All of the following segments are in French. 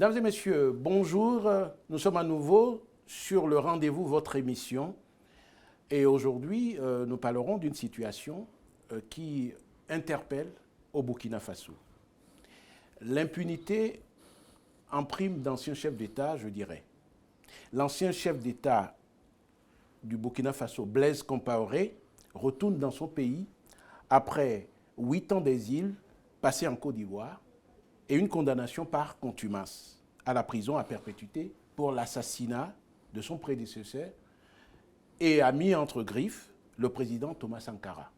Mesdames et messieurs, bonjour. Nous sommes à nouveau sur le rendez-vous, votre émission. Et aujourd'hui, nous parlerons d'une situation qui interpelle au Burkina Faso. L'impunité en prime d'anciens chefs d'État, je dirais. L'ancien chef d'État du Burkina Faso, Blaise Compaoré, retourne dans son pays après 8 ans d'exil passés en Côte d'Ivoire et une condamnation par contumace à la prison à perpétuité pour l'assassinat de son prédécesseur et a mis entre griffes le président Thomas Sankara.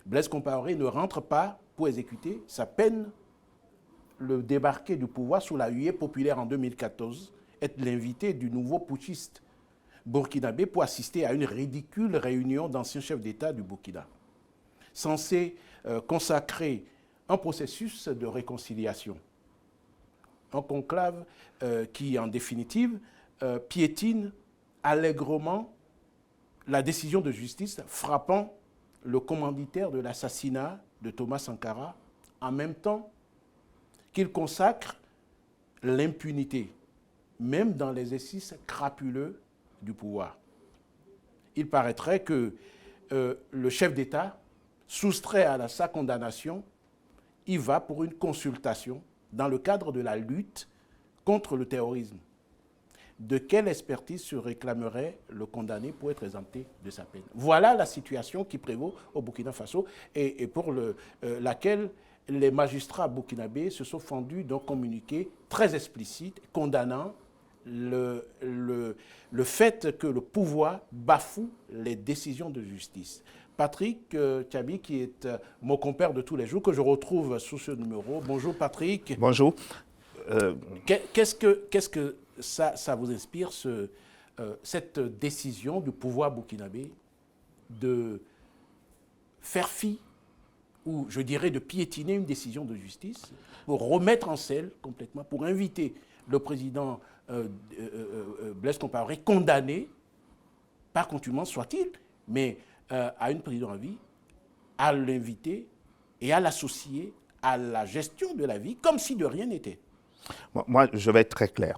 Blaise Compaoré ne rentre pas pour exécuter sa peine. Le débarqué du pouvoir sous la huée populaire en 2014 est l'invité du nouveau putschiste burkinabé pour assister à une ridicule réunion d'anciens chefs d'État du Burkina, censé consacrer un processus de réconciliation. Un conclave qui, en définitive, piétine allègrement la décision de justice frappant le commanditaire de l'assassinat de Thomas Sankara, en même temps qu'il consacre l'impunité, même dans l'exercice crapuleux du pouvoir. Il paraîtrait que le chef d'État, soustrait à sa condamnation, y va pour une consultation dans le cadre de la lutte contre le terrorisme. De quelle expertise se réclamerait le condamné pour être exempté de sa peine? Voilà la situation qui prévaut au Burkina Faso et pour laquelle les magistrats burkinabés se sont fendus d'un communiqué très explicite condamnant le fait que le pouvoir bafoue les décisions de justice. Patrick Tchabi, qui est mon compère de tous les jours, que je retrouve sous ce numéro. Bonjour Patrick. Bonjour. Qu'est-ce que ça vous inspire, cette décision du pouvoir burkinabé de faire fi, ou je dirais de piétiner une décision de justice, pour remettre en selle complètement, pour inviter le président Blaise Compaoré, condamné par contumace soit-il, mais à une prison à vie, à l'inviter et à l'associer à la gestion de la vie comme si de rien n'était. Moi, je vais être très clair,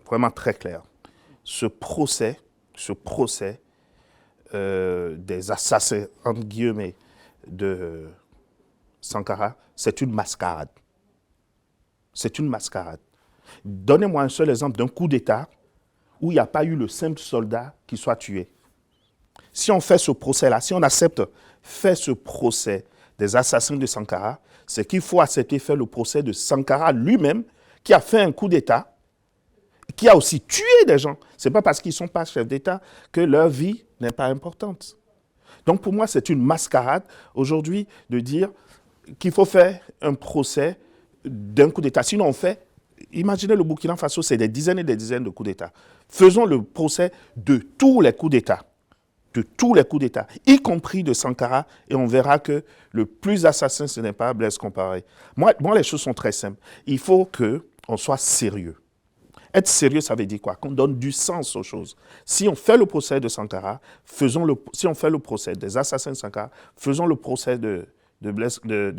vraiment très clair. Ce procès des assassins, entre guillemets, de Sankara, c'est une mascarade. C'est une mascarade. Donnez-moi un seul exemple d'un coup d'État où il n'y a pas eu le simple soldat qui soit tué. Si on fait ce procès-là, si on accepte faire ce procès des assassins de Sankara, c'est qu'il faut accepter faire le procès de Sankara lui-même, qui a fait un coup d'État, qui a aussi tué des gens. Ce n'est pas parce qu'ils ne sont pas chefs d'État que leur vie n'est pas importante. Donc pour moi, c'est une mascarade aujourd'hui de dire qu'il faut faire un procès d'un coup d'État. Sinon, on fait, imaginez le Burkina Faso, c'est des dizaines et des dizaines de coups d'État. Faisons le procès de tous les coups d'État. De tous les coups d'État, y compris de Sankara, et on verra que le plus assassin, ce n'est pas Blaise Compaoré. Moi, les choses sont très simples. Il faut qu'on soit sérieux. Être sérieux, ça veut dire quoi? Qu'on donne du sens aux choses. Si on fait le procès de Sankara, si on fait le procès des assassins de Sankara, faisons le procès de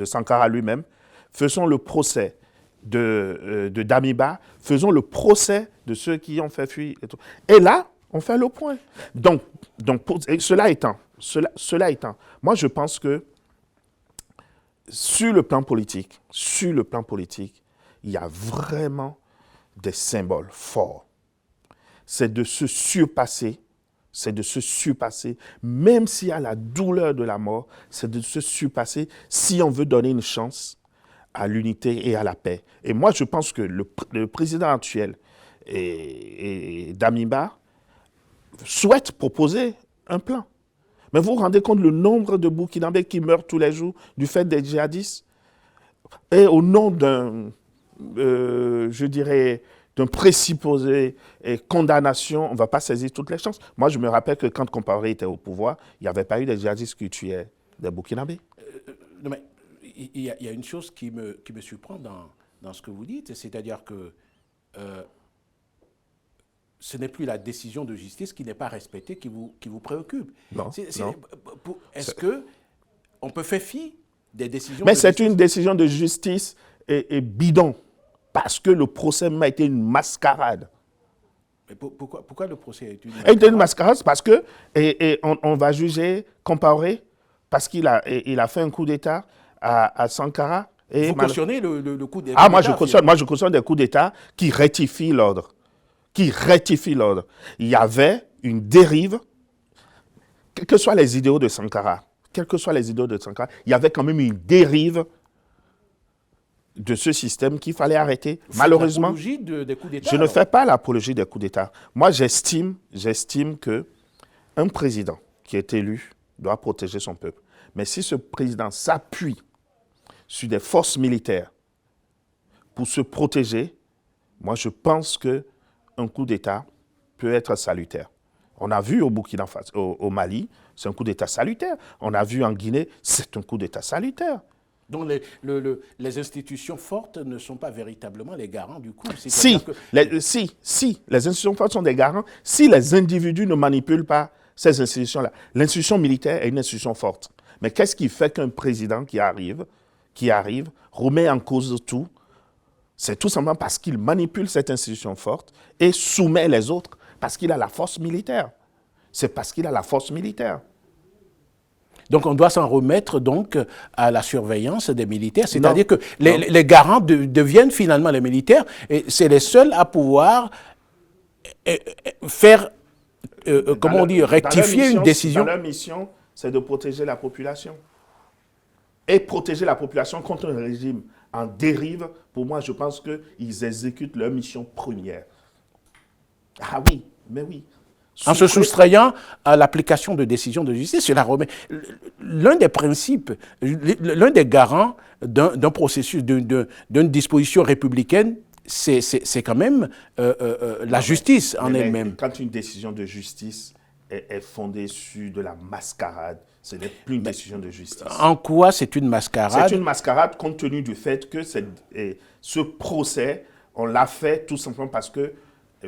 Sankara lui-même, faisons le procès de Damiba, faisons le procès de ceux qui ont fait fuir. Et là, on fait le point. Donc cela étant, moi je pense que sur le plan politique, il y a vraiment des symboles forts. C'est de se surpasser, même s'il y a la douleur de la mort, c'est de se surpasser si on veut donner une chance à l'unité et à la paix. Et moi je pense que le président actuel et Damiba souhaite proposer un plan. Mais vous vous rendez compte le nombre de Burkinabés qui meurent tous les jours du fait des djihadistes? Et au nom d'un présupposé condamnation, on ne va pas saisir toutes les chances. Moi, je me rappelle que quand Compaoré était au pouvoir, il n'y avait pas eu des djihadistes qui tuaient des Burkinabés. Non, mais il y a une chose qui me surprend dans ce que vous dites, c'est-à-dire que ce n'est plus la décision de justice qui n'est pas respectée qui vous préoccupe. Non. Est-ce qu'on peut faire fi des décisions Mais de c'est justice? une décision de justice et bidon. parce que le procès même a été une mascarade. Mais pourquoi le procès est une Et une mascarade, parce que on va juger Compaoré parce qu'il a fait un coup d'État à Sankara. Vous cautionnez le coup d'État? Ah, moi je cautionne des coups d'État qui rectifient l'ordre. Il y avait une dérive, quels que soient les idéaux de Sankara, il y avait quand même une dérive de ce système qu'il fallait arrêter. Malheureusement, des coups d'État, je ne fais pas l'apologie des coups d'État. Moi, j'estime qu'un président qui est élu doit protéger son peuple. Mais si ce président s'appuie sur des forces militaires pour se protéger, moi, je pense qu'un coup d'État peut être salutaire. On a vu au Burkina Faso, au Mali, c'est un coup d'État salutaire. On a vu en Guinée, c'est un coup d'État salutaire. Donc les institutions fortes ne sont pas véritablement les garants du coup. Si, les institutions fortes sont des garants, si les individus ne manipulent pas ces institutions-là. L'institution militaire est une institution forte. Mais qu'est-ce qui fait qu'un président qui arrive, remet en cause tout? C'est tout simplement parce qu'il manipule cette institution forte et soumet les autres, parce qu'il a la force militaire. C'est parce qu'il a la force militaire. Donc on doit s'en remettre donc à la surveillance des militaires, c'est-à-dire que les garants deviennent finalement les militaires et c'est les seuls à pouvoir faire, rectifier une décision. Leur mission, c'est de protéger la population. Et protéger la population contre un régime en dérive, pour moi, je pense qu'ils exécutent leur mission première. Ah oui, mais oui. En se soustrayant à l'application de décisions de justice, cela remet. L'un des principes, l'un des garants d'un processus, d'une disposition républicaine, c'est quand même la justice en elle-même. Quand une décision de justice est fondée sur de la mascarade, ce n'est plus une décision de justice. En quoi c'est une mascarade? C'est une mascarade compte tenu du fait que ce procès, on l'a fait tout simplement parce que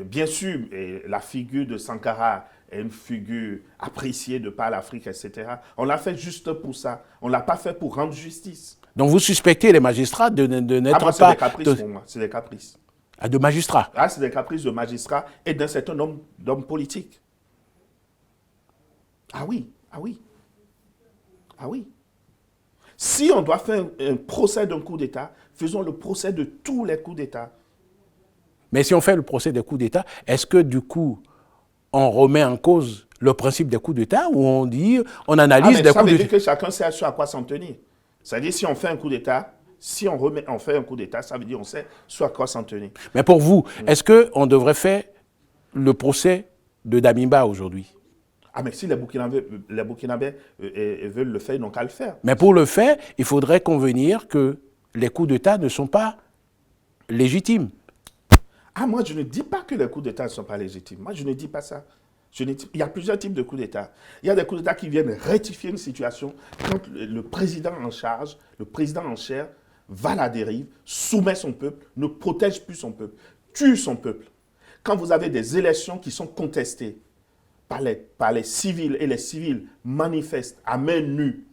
bien sûr, la figure de Sankara est une figure appréciée de par l'Afrique, etc. On l'a fait juste pour ça. On ne l'a pas fait pour rendre justice. Donc vous suspectez les magistrats de n'être pas... c'est des caprices pour moi. C'est des caprices. Ah, de magistrats? Ah, c'est des caprices de magistrats et d'un certain nombre d'hommes politiques. Ah oui, ah oui. Ah oui. Si on doit faire un procès d'un coup d'État, faisons le procès de tous les coups d'État. Mais si on fait le procès des coups d'État, est-ce que du coup, on remet en cause le principe des coups d'État ou on dit, on analyse des coups d'État? Ça veut dire que chacun sait à quoi s'en tenir. C'est-à-dire, si on fait un coup d'État, on fait un coup d'État, ça veut dire qu'on sait à quoi s'en tenir. Mais pour vous, est-ce qu'on devrait faire le procès de Damiba aujourd'hui? Ah, mais si les Burkinabés veulent le faire, ils n'ont qu'à le faire. Mais pour le faire, il faudrait convenir que les coups d'État ne sont pas légitimes. Ah, moi, je ne dis pas que les coups d'État ne sont pas légitimes. Moi, je ne dis pas ça. Il y a plusieurs types de coups d'État. Il y a des coups d'État qui viennent rectifier une situation quand le président en charge, le président en chair, va à la dérive, soumet son peuple, ne protège plus son peuple, tue son peuple. Quand vous avez des élections qui sont contestées par les civils et les civils manifestent à main nue,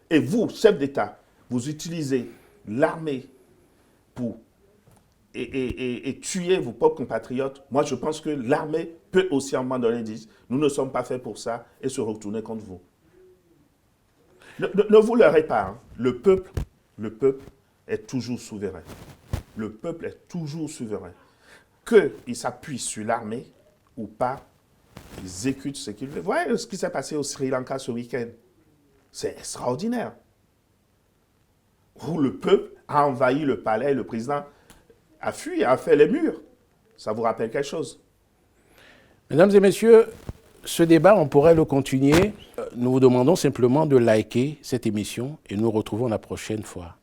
et vous, chef d'État, vous utilisez l'armée pour et tuer vos propres compatriotes, moi je pense que l'armée peut aussi à un moment donné dire nous ne sommes pas faits pour ça et se retourner contre vous. Ne vous leurrez pas, hein. Le peuple est toujours souverain. Le peuple est toujours souverain. Qu'il s'appuie sur l'armée ou pas, il exécute ce qu'il veut. Vous voyez ce qui s'est passé au Sri Lanka ce week-end? C'est extraordinaire. Où le peuple a envahi le palais et le président a fui, a fait les murs. Ça vous rappelle quelque chose? Mesdames et messieurs, ce débat, on pourrait le continuer. Nous vous demandons simplement de liker cette émission et nous retrouvons la prochaine fois.